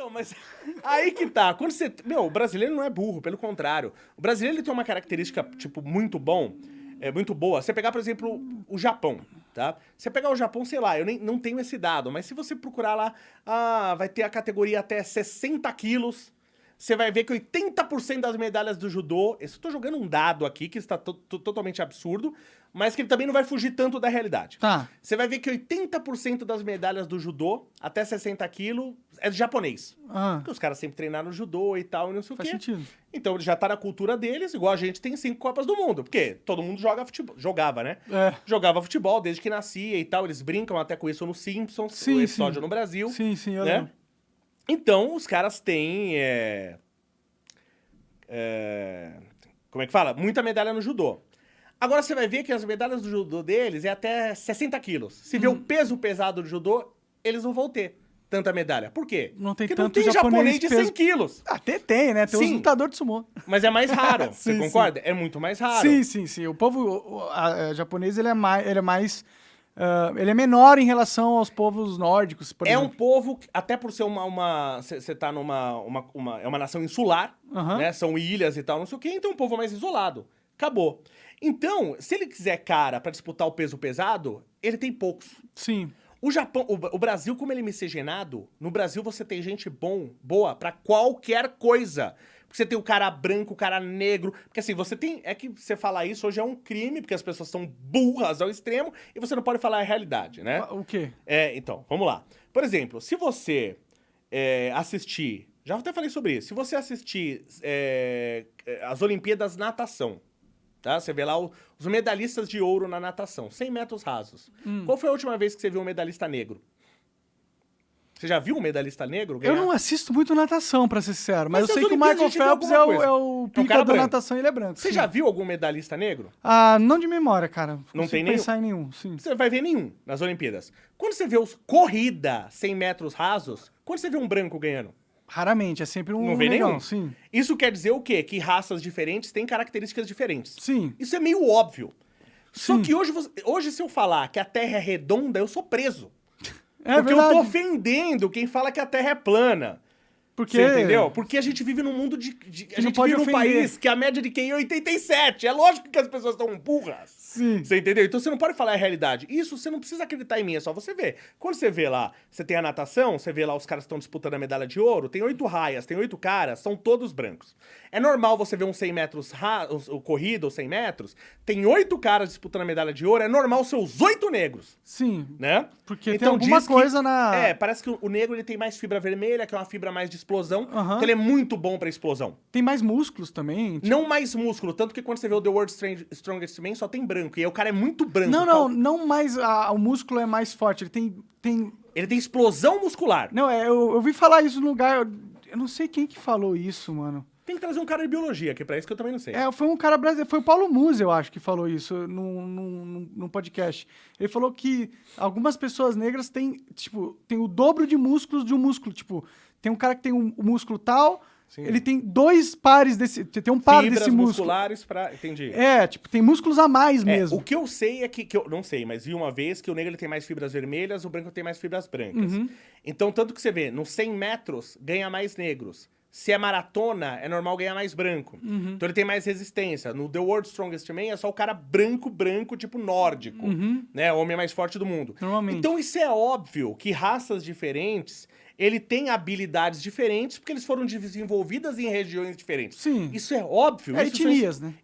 Então, mas aí que tá. Quando você... Meu, o brasileiro não é burro, pelo contrário. O brasileiro ele tem uma característica, tipo, muito boa. Você pegar, por exemplo, o Japão, tá? Você pegar o Japão, sei lá, eu não tenho esse dado, mas se você procurar lá, vai ter a categoria até 60 quilos, você vai ver que 80% das medalhas do judô... Eu tô jogando um dado aqui que está totalmente absurdo, mas que ele também não vai fugir tanto da realidade. Tá. Você vai ver que 80% das medalhas do judô, até 60 quilos, é de japonês. Porque os caras sempre treinaram judô e tal, e não sei o quê. Faz sentido. Então já tá na cultura deles, igual a gente tem 5 Copas do Mundo. Porque todo mundo joga futebol. Jogava, né? É. Jogava futebol desde que nascia e tal. Eles brincam até com isso no Simpsons, Sim, o episódio sim. no Brasil. Sim, eu né? lembro. Então, os caras têm... como é que fala? Muita medalha no judô. Agora você vai ver que as medalhas do judô deles é até 60 quilos. Se vê o peso pesado do judô, eles não vão ter tanta medalha. Por quê? Não tem Porque tanto não tem japonês de 100 peso- quilos. Até tem, né? Tem uns Sim. lutadores de sumô. Mas é mais raro, você Sim, concorda? É muito mais raro. Sim. O povo japonês, ele é mais... ele é menor em relação aos povos nórdicos, por É um exemplo. povo, até por ser você tá é uma nação insular, Aham. né? São ilhas e tal, não sei o quê, então é um povo mais isolado. Acabou. Então, se ele quiser cara pra disputar o peso pesado, ele tem poucos. Sim. O Japão, o Brasil, como ele é miscigenado, no Brasil você tem gente boa pra qualquer coisa. Porque você tem o cara branco, o cara negro. Porque assim, você tem... É que você falar isso hoje é um crime, porque as pessoas são burras ao extremo, e você não pode falar a realidade, né? O quê? Então, vamos lá. Por exemplo, se você assistir... Já até falei sobre isso. Se você assistir as Olimpíadas Natação, tá? Você vê lá os medalhistas de ouro na natação, 100 metros rasos. Qual foi a última vez que você viu um medalhista negro? Você já viu um medalhista negro ganhar? Eu não assisto muito natação, pra ser sincero, mas eu Mas sei as que o Olimpíadas Michael a gente vê Phelps alguma coisa. é o É um pica cara da branco. natação e ele é branco. Você sim. já viu algum medalhista negro? Não de memória, cara. Não Consigo tem nenhum? pensar em nenhum, sim. Você vai ver nenhum nas Olimpíadas. Quando você vê os corrida 100 metros rasos, quando você vê um branco ganhando? Raramente, é sempre um Não vê negão, nenhum? sim. Isso quer dizer o quê? Que raças diferentes têm características diferentes. Sim. Isso é meio óbvio. Só Sim. que hoje, se eu falar que a Terra é redonda, eu sou preso. É Porque verdade. eu tô ofendendo quem fala que a Terra é plana. Porque... Você entendeu? Porque a gente vive num mundo a não gente pode vive num ofender. país que a média de QI é 87. É lógico que as pessoas estão burras. Sim. Você entendeu? Então você não pode falar a realidade. Isso você não precisa acreditar em mim, é só você ver. Quando você vê lá, você tem a natação, você vê lá os caras que estão disputando a medalha de ouro, tem 8 raias, tem 8 caras, são todos brancos. É normal você ver um 100 metros, o corrida ou 100 metros, tem 8 caras disputando a medalha de ouro, é normal ser os 8 negros, Sim. né? Porque tem alguma diz que- coisa na... parece que o negro ele tem mais fibra vermelha, que é uma fibra mais de explosão, Aham. então ele é muito bom pra explosão. Tem mais músculos também. tipo- Não mais músculo, tanto que quando você vê o The World's Strongest Man, só tem branco. E aí o cara é muito branco. Não mais... o músculo é mais forte, ele tem... Ele tem explosão muscular. Não, eu ouvi falar isso no lugar... Eu não sei quem que falou isso, mano. Tem que trazer um cara de biologia, que é pra isso que eu também não sei. Foi um cara brasileiro, foi o Paulo Musi, eu acho, que falou isso num podcast. Ele falou que algumas pessoas negras têm o dobro de músculos de um músculo. Tipo, tem um cara que tem um músculo tal, Sim. ele tem 2 pares desse... Tem um par Fibras desse músculo. musculares pra... Entendi. Tem músculos a mais mesmo. O que eu sei é que eu não sei, mas vi uma vez que o negro ele tem mais fibras vermelhas, o branco tem mais fibras brancas. Uhum. Então, tanto que você vê, nos 100 metros, ganha mais negros. Se é maratona, é normal ganhar mais branco. Uhum. Então ele tem mais resistência. No The World's Strongest Man é só o cara branco, tipo nórdico. Né? O homem mais forte do mundo. Normalmente. Então isso é óbvio que raças diferentes, ele tem habilidades diferentes porque eles foram desenvolvidas em regiões diferentes. Sim. Isso é óbvio. É isso etnias, são, né?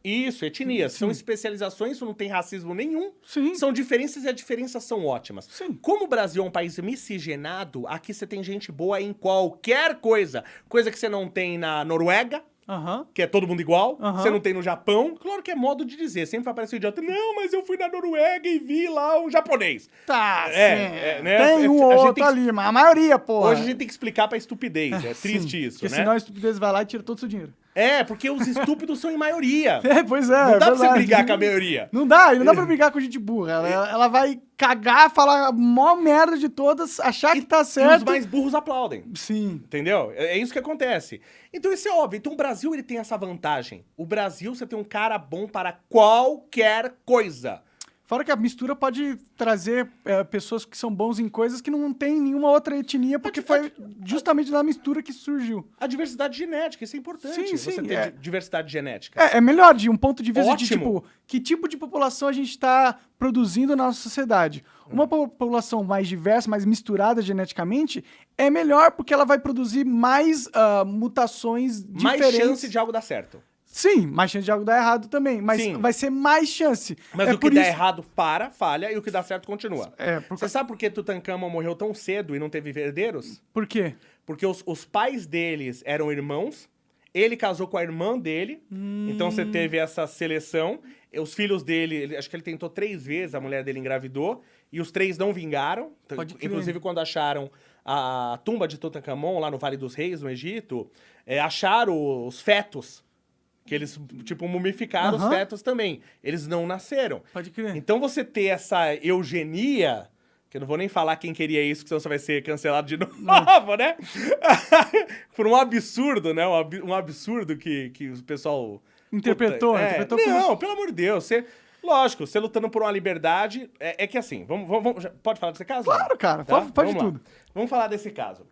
Isso, etnias. Sim. São especializações, isso não tem racismo nenhum. Sim. São diferenças e as diferenças são ótimas. Sim. Como o Brasil é um país miscigenado, aqui você tem gente boa em qualquer coisa. Coisa que você não tem na Noruega, Aham. que é todo mundo igual. Aham. Você não tem no Japão. Claro que é modo de dizer. Sempre vai aparecer o idiota. Não, mas eu fui na Noruega e vi lá um japonês. Tá, né? Tem um A gente outro tem que- ali, mas a maioria, pô. Hoje a gente tem que explicar pra estupidez. É triste Sim, isso, porque né? senão a estupidez vai lá e tira todo o seu dinheiro. Porque os estúpidos são em maioria. Pois é. Não dá pra você verdade. brigar com a maioria. Não dá pra brigar com gente burra. Ela vai cagar, falar a maior merda de todas, achar que tá E os certo. mais burros aplaudem. Sim. Entendeu? É isso que acontece. Então isso é óbvio. Então o Brasil ele tem essa vantagem. O Brasil você tem um cara bom para qualquer coisa. Fora que a mistura pode trazer pessoas que são bons em coisas que não tem nenhuma outra etnia, porque foi justamente da mistura que surgiu. A diversidade genética, isso é importante. Sim, você ter diversidade genética. É melhor de um ponto de vista de, Ótimo. tipo, que tipo de população a gente está produzindo na nossa sociedade. Uma população mais diversa, mais misturada geneticamente, é melhor porque ela vai produzir mais mutações Mais diferentes. chance de algo dar certo. Sim, mais chance de algo dar errado também, mas Sim. vai ser mais chance. Mas o que dá errado falha, e o que dá certo continua. Você sabe por que Tutankhamon morreu tão cedo e não teve herdeiros? Por quê? Porque os pais deles eram irmãos, ele casou com a irmã dele, então você teve essa seleção. Os filhos dele, acho que ele tentou 3 vezes, a mulher dele engravidou, e os 3 não vingaram. Pode crer. Inclusive, quando acharam a tumba de Tutankhamon, lá no Vale dos Reis, no Egito, acharam os fetos. Que eles, tipo, mumificaram os fetos também. Eles não nasceram. Pode crer. Então você ter essa eugenia, que eu não vou nem falar quem queria isso, que senão você vai ser cancelado de novo, né? Por um absurdo, né? Um absurdo que o pessoal... Interpretou Não, como... pelo amor de Deus. Lógico, você lutando por uma liberdade... É que assim, pode falar desse caso? Claro, cara. Tá? Pode Vamos lá. tudo. Vamos falar desse caso.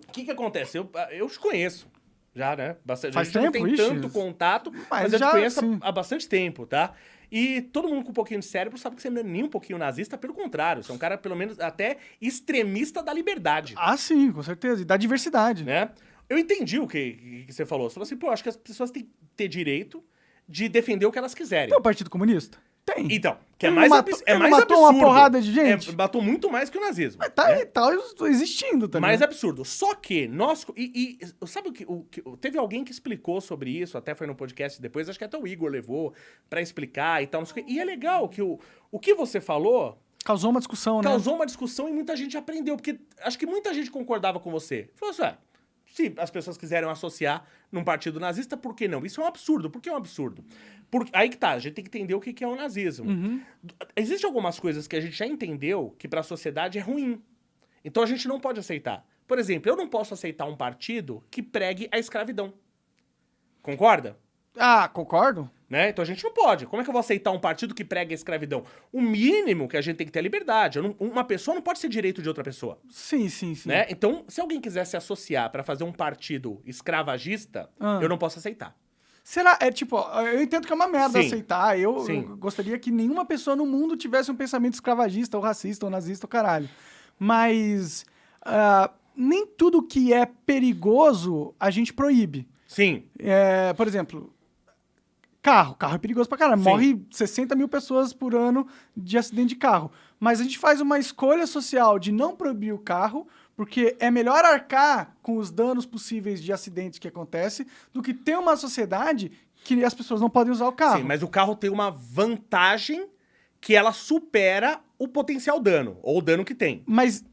O que acontece? Eu te conheço. Já, né? Bastante. Faz a gente tempo, não tem ixi. tanto contato, mas eu já, te conheço sim. há bastante tempo, tá? E todo mundo com um pouquinho de cérebro sabe que você não é nem um pouquinho nazista, pelo contrário. Você é um cara, pelo menos, até extremista da liberdade. Ah, sim, com certeza. E da diversidade. Né? Eu entendi o que você falou. Você falou assim, pô, acho que as pessoas têm que ter direito de defender o que elas quiserem. Tem o Partido Comunista? Tem. Então, que é Ele mais, não matou- é ele mais não matou absurdo. uma porrada de gente? Matou muito mais que o nazismo. Mas tá, né? tá existindo também. Mais absurdo. Só que nós... E sabe o que... Teve alguém que explicou sobre isso, até foi no podcast depois, acho que até o Igor levou pra explicar e tal, não sei o quê. E é legal que o que você falou... Causou uma discussão, né? Causou uma discussão e muita gente aprendeu, porque acho que muita gente concordava com você. Falou assim, se as pessoas quiserem associar num partido nazista, por que não? Isso é um absurdo. Por que é um absurdo? Aí que tá, a gente tem que entender o que é o nazismo. Existem algumas coisas que a gente já entendeu que pra sociedade é ruim. Então a gente não pode aceitar. Por exemplo, eu não posso aceitar um partido que pregue a escravidão. Concorda? Ah, concordo. Né? Então a gente não pode. Como é que eu vou aceitar um partido que prega a escravidão? O mínimo que a gente tem que ter é liberdade. Uma pessoa não pode ser direito de outra pessoa. Sim, sim, sim. Né? Então, se alguém quiser se associar pra fazer um partido escravagista, eu não posso aceitar. Será? É tipo, eu entendo que é uma merda Sim. aceitar. Eu Sim. gostaria que nenhuma pessoa no mundo tivesse um pensamento escravagista, ou racista, ou nazista, ou caralho. Mas nem tudo que é perigoso a gente proíbe. Sim. Por exemplo, carro. Carro é perigoso pra caralho. Sim. Morre 60 mil pessoas por ano de acidente de carro. Mas a gente faz uma escolha social de não proibir o carro, porque é melhor arcar com os danos possíveis de acidentes que acontecem do que ter uma sociedade que as pessoas não podem usar o carro. Sim, mas o carro tem uma vantagem que ela supera o potencial dano, ou o dano que tem. Mas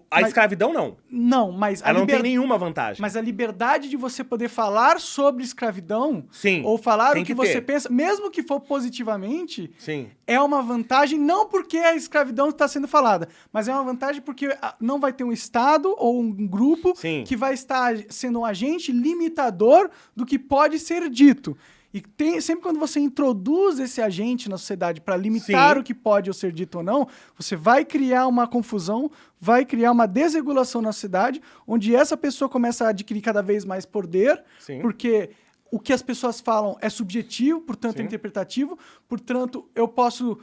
A escravidão, não. não, mas Ela não tem nenhuma vantagem. Mas a liberdade de você poder falar sobre escravidão, Sim, ou falar tem o que que ter. você pensa, mesmo que for positivamente, Sim. é uma vantagem não porque a escravidão está sendo falada, mas é uma vantagem porque não vai ter um Estado ou um grupo Sim. que vai estar sendo um agente limitador do que pode ser dito. E sempre quando você introduz esse agente na sociedade para limitar Sim. o que pode ou ser dito ou não, você vai criar uma confusão, vai criar uma desregulação na sociedade, onde essa pessoa começa a adquirir cada vez mais poder, Sim. porque o que as pessoas falam é subjetivo, portanto é Sim. interpretativo, portanto eu posso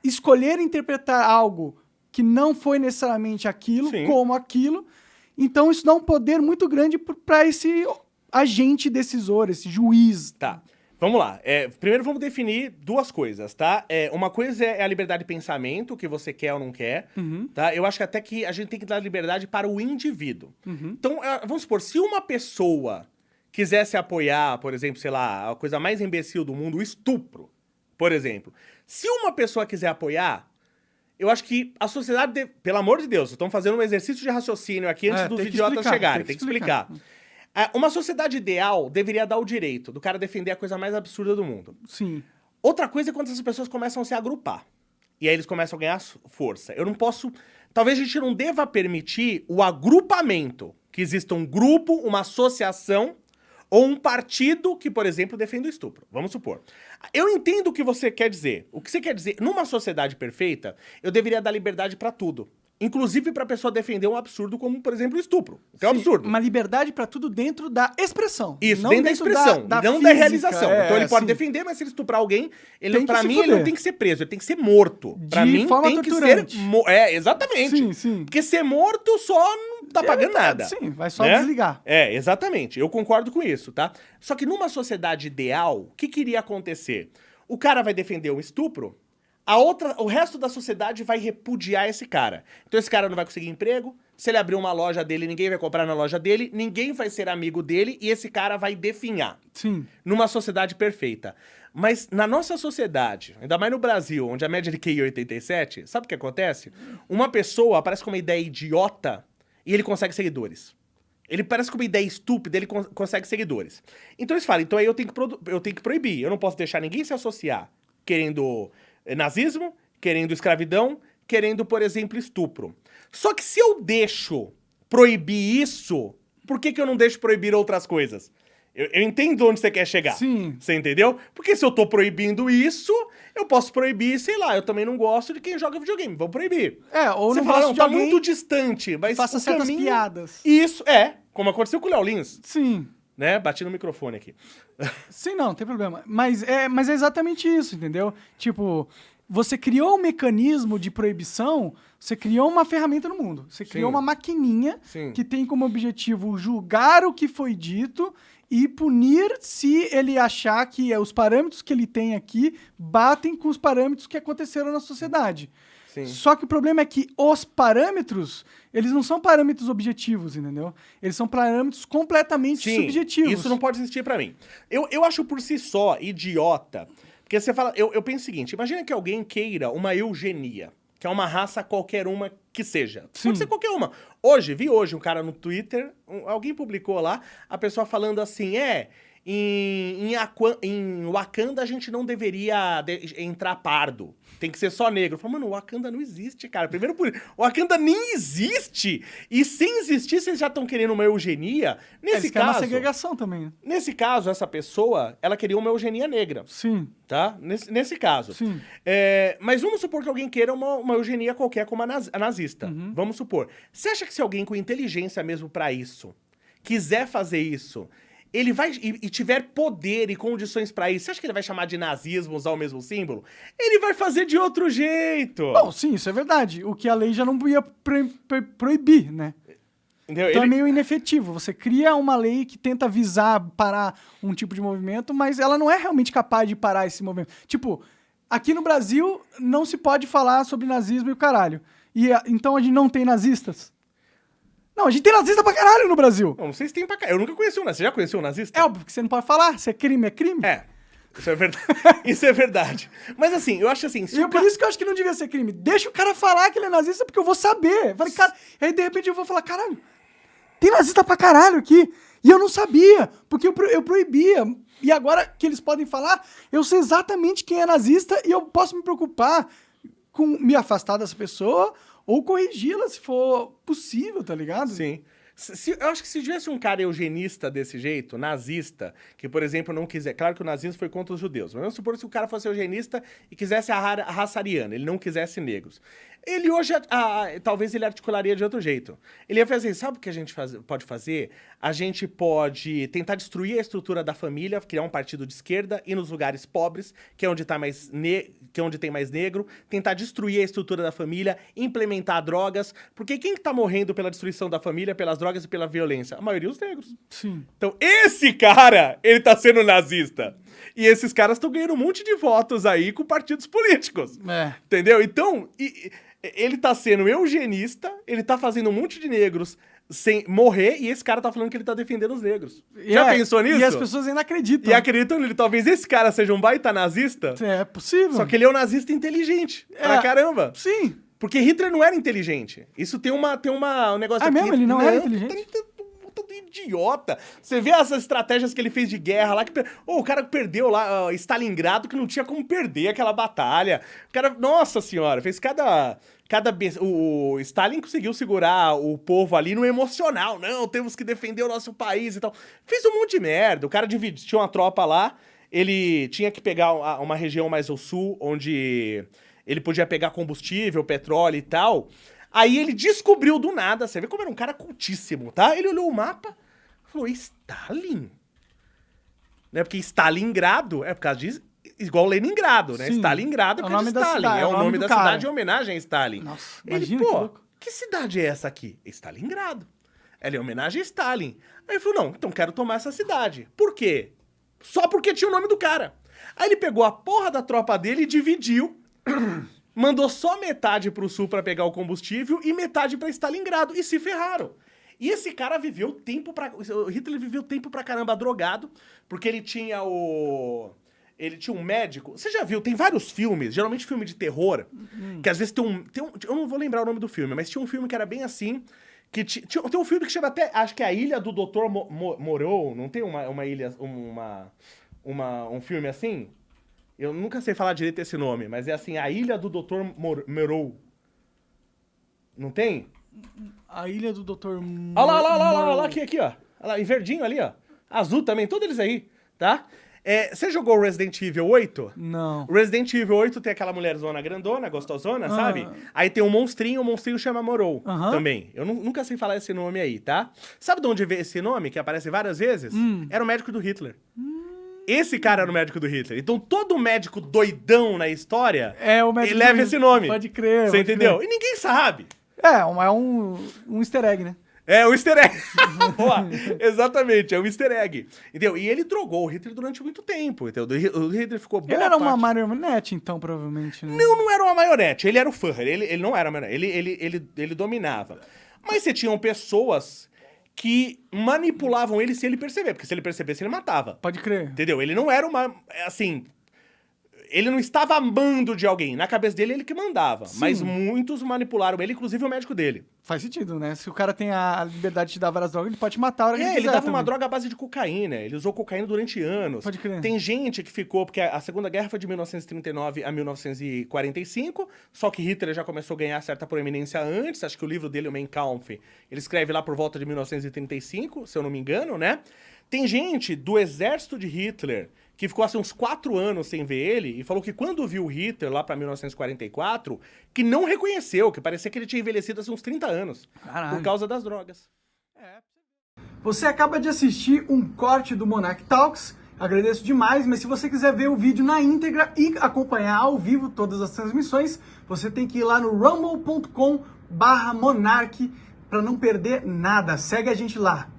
escolher interpretar algo que não foi necessariamente aquilo, Sim. como aquilo. Então isso dá um poder muito grande para esse agente decisor, esse juiz. Tá. Vamos lá. Primeiro vamos definir duas coisas, tá? Uma coisa é a liberdade de pensamento, o que você quer ou não quer, tá? Eu acho que até que a gente tem que dar liberdade para o indivíduo. Então, vamos supor, se uma pessoa quisesse apoiar, por exemplo, sei lá, a coisa mais imbecil do mundo, o estupro, por exemplo. Se uma pessoa quiser apoiar, eu acho que a sociedade, pelo amor de Deus, estamos fazendo um exercício de raciocínio aqui antes dos tem que idiotas explicar, chegarem, tem que explicar. Uma sociedade ideal deveria dar o direito do cara defender a coisa mais absurda do mundo. Sim. Outra coisa é quando essas pessoas começam a se agrupar. E aí eles começam a ganhar força. Eu não posso... Talvez a gente não deva permitir o agrupamento. Que exista um grupo, uma associação, Ou um partido que, por exemplo, defende o estupro. Vamos supor. Eu entendo o que você quer dizer. O que você quer dizer, numa sociedade perfeita, eu deveria dar liberdade pra tudo. Inclusive pra pessoa defender um absurdo como, por exemplo, o estupro. Que é um Sim, absurdo. uma liberdade pra tudo dentro da expressão. Isso, não dentro da expressão, da não física, da realização. Então ele pode sim. defender, mas se ele estuprar alguém, ele, Tem que pra se mim, ele fuder. não tem que ser preso, ele tem que ser morto. Pra De mim, forma tem que torturante. ser... exatamente. Sim, sim. Porque ser morto só não tá pagando nada. Sim, vai só né? desligar. É, exatamente. Eu concordo com isso, tá? Só que numa sociedade ideal, o que iria acontecer? O cara vai defender um estupro, o resto da sociedade vai repudiar esse cara. Então esse cara não vai conseguir emprego, se ele abrir uma loja dele, ninguém vai comprar na loja dele, ninguém vai ser amigo dele e esse cara vai definhar. Sim. Numa sociedade perfeita. Mas na nossa sociedade, ainda mais no Brasil, onde a média de QI é 87, sabe o que acontece? Uma pessoa aparece com uma ideia idiota e ele consegue seguidores. Ele parece com uma ideia estúpida, ele consegue seguidores. Então eles falam, então aí eu tenho que proibir. Eu não posso deixar ninguém se associar querendo nazismo, querendo escravidão, querendo, por exemplo, estupro. Só que se eu deixo proibir isso, por que eu não deixo proibir outras coisas? Eu entendo onde você quer chegar. Sim. Você entendeu? Porque se eu tô proibindo isso, eu posso proibir, sei lá, eu também não gosto de quem joga videogame, vou proibir. Ou Você não fala, gosto não, de tá alguém muito distante, mas faça o certas caminho... piadas. Isso, como aconteceu com o Léo Lins, Sim. né? Bati no microfone aqui. Sim, não tem problema. Mas é exatamente isso, entendeu? Tipo, você criou um mecanismo de proibição, você criou uma ferramenta no mundo. Você criou uma maquininha que tem como objetivo julgar o que foi dito e punir se ele achar que os parâmetros que ele tem aqui batem com os parâmetros que aconteceram na sociedade. Sim. Só que o problema é que os parâmetros, eles não são parâmetros objetivos, entendeu? Eles são parâmetros completamente subjetivos. Isso não pode existir pra mim. Eu acho por si só idiota, porque você fala, eu penso o seguinte, imagina que alguém queira uma eugenia, que é uma raça qualquer uma que seja. Pode ser qualquer uma. Vi hoje um cara no Twitter, alguém publicou lá, a pessoa falando assim, em Wakanda a gente não deveria entrar pardo. Tem que ser só negro. Eu falo, mano, o Wakanda não existe, cara. Primeiro por isso. O Wakanda nem existe. E sem existir, vocês já estão querendo uma eugenia. Nesse caso... uma segregação também. Nesse caso, essa pessoa, ela queria uma eugenia negra. Sim. Tá? Nesse caso. Sim. Mas vamos supor que alguém queira uma eugenia qualquer como a nazista. Vamos supor. Você acha que se alguém com inteligência mesmo pra isso, quiser fazer isso... ele vai e tiver poder e condições pra isso, você acha que ele vai chamar de nazismo, usar o mesmo símbolo? Ele vai fazer de outro jeito. Bom, sim, isso é verdade. O que a lei já não ia proibir, né? Entendeu? Então é meio inefetivo. Você cria uma lei que tenta visar parar um tipo de movimento, mas ela não é realmente capaz de parar esse movimento. Tipo, aqui no Brasil não se pode falar sobre nazismo e o caralho. Então a gente não tem nazistas. Não, a gente tem nazista pra caralho no Brasil. Não, vocês têm pra caralho. Eu nunca conheci um nazista. Você já conheceu um nazista? É óbvio que você não pode falar. Se é crime, é crime. Isso é verdade. Isso é verdade. Mas assim, eu acho assim... Por isso que eu acho que não devia ser crime. Deixa o cara falar que ele é nazista, porque eu vou saber. Eu falei, cara... Aí, de repente, eu vou falar, caralho, tem nazista pra caralho aqui. E eu não sabia, porque eu proibia. E agora que eles podem falar, eu sei exatamente quem é nazista e eu posso me preocupar com me afastar dessa pessoa ou corrigi-la se for possível, tá ligado? Sim. Eu acho que se tivesse um cara eugenista desse jeito, nazista, que, por exemplo, não quiser... Claro que o nazismo foi contra os judeus, mas vamos supor que se o cara fosse eugenista e quisesse a raça ariana, ele não quisesse negros. Ele hoje, talvez ele articularia de outro jeito. Ele ia fazer, sabe o que a gente pode fazer? A gente pode tentar destruir a estrutura da família, criar um partido de esquerda, ir nos lugares pobres, que é onde tem mais negro, tentar destruir a estrutura da família, implementar drogas, porque quem que tá morrendo pela destruição da família, pelas drogas e pela violência? A maioria os negros. Sim. Então, esse cara, ele tá sendo nazista. E esses caras estão ganhando um monte de votos aí com partidos políticos. Entendeu? Então, ele tá sendo eugenista, ele tá fazendo um monte de negros sem morrer, e esse cara tá falando que ele tá defendendo os negros. Já pensou nisso? E as pessoas ainda acreditam. E acreditam nele. Talvez esse cara seja um baita nazista. É possível. Só que ele é um nazista inteligente. Pra caramba. Sim. Porque Hitler não era inteligente. Isso tem um negócio... Mesmo? Ele não era inteligente? Todo idiota. Você vê essas estratégias que ele fez de guerra lá, o cara perdeu lá Stalingrado, que não tinha como perder aquela batalha. O cara, nossa senhora, fez o Stalin conseguiu segurar o povo ali no emocional. Não, temos que defender o nosso país e tal. Fez um monte de merda. O cara tinha uma tropa lá, ele tinha que pegar uma região mais ao sul, onde ele podia pegar combustível, petróleo e tal. Aí ele descobriu do nada, você vê como era um cara cultíssimo, tá? Ele olhou o mapa e falou, Stalin? Né? Porque Stalingrado é por causa de... Igual Leningrado, né? Sim, Stalingrado é por causa de Stalin. cidade, é o nome da cidade em homenagem a Stalin. Nossa, ele, imagina que louco. que cidade é essa aqui? Stalingrado. Ela é em homenagem a Stalin. Aí ele falou, não, então quero tomar essa cidade. Por quê? Só porque tinha o nome do cara. Aí ele pegou a porra da tropa dele e dividiu. Mandou só metade pro sul pra pegar o combustível e metade pra Stalingrado. E se ferraram. E esse cara viveu tempo pra... O Hitler viveu tempo pra caramba drogado, porque ele tinha Ele tinha um médico... Você já viu? Tem vários filmes, geralmente filme de terror, que às vezes tem um... Eu não vou lembrar o nome do filme, mas tinha um filme que era bem assim, que tem um filme que chama até... Acho que é A Ilha do Dr. Moreau. Não tem uma ilha... um filme assim? Eu nunca sei falar direito esse nome, mas é assim, A Ilha do Dr. Moreau. Não tem? A Ilha do Dr. Olha lá, aqui, ó. Olha lá, em verdinho ali, ó. Azul também, todos eles aí, tá? Você jogou Resident Evil 8? Não. Resident Evil 8 tem aquela mulherzona grandona, gostosona, sabe? Aí tem um monstrinho, o monstrinho chama Moreau também. Eu nunca sei falar esse nome aí, tá? Sabe de onde veio esse nome, que aparece várias vezes? Era o médico do Hitler. Esse cara era o médico do Hitler. Então todo médico doidão na história, ele leva esse nome. Pode crer. Você entendeu? E ninguém sabe. É um easter egg, né? É um easter egg. Boa, exatamente, é um easter egg. Entendeu? E ele drogou o Hitler durante muito tempo. Entendeu? O Hitler ficou boa Ele era uma parte... marionete, então, provavelmente. Né? Não era uma marionete. Ele era o Führer. Ele não era marionete. Ele dominava. Mas você tinham pessoas que manipulavam ele sem ele perceber. Porque se ele percebesse, ele matava. Pode crer. Entendeu? Ele não era uma... Assim... Ele não estava amando de alguém. Na cabeça dele, ele que mandava. Sim. Mas muitos manipularam ele, inclusive o médico dele. Faz sentido, né? Se o cara tem a liberdade de te dar várias drogas, ele pode te matar a hora que ele quiser. Ele dava também. uma droga à base de cocaína. Ele usou cocaína durante anos. Pode crer. Tem gente que ficou... Porque a Segunda Guerra foi de 1939 a 1945. Só que Hitler já começou a ganhar certa proeminência antes. Acho que o livro dele, o Mein Kampf, ele escreve lá por volta de 1935, se eu não me engano, né? Tem gente do exército de Hitler que ficou assim uns 4 anos sem ver ele e falou que quando viu Hitler lá pra 1944, que não reconheceu, que parecia que ele tinha envelhecido assim uns 30 anos. Caralho. Por causa das drogas. Você acaba de assistir um corte do Monarch Talks, agradeço demais, mas se você quiser ver o vídeo na íntegra e acompanhar ao vivo todas as transmissões, você tem que ir lá no rumble.com/monarch para não perder nada. Segue a gente lá.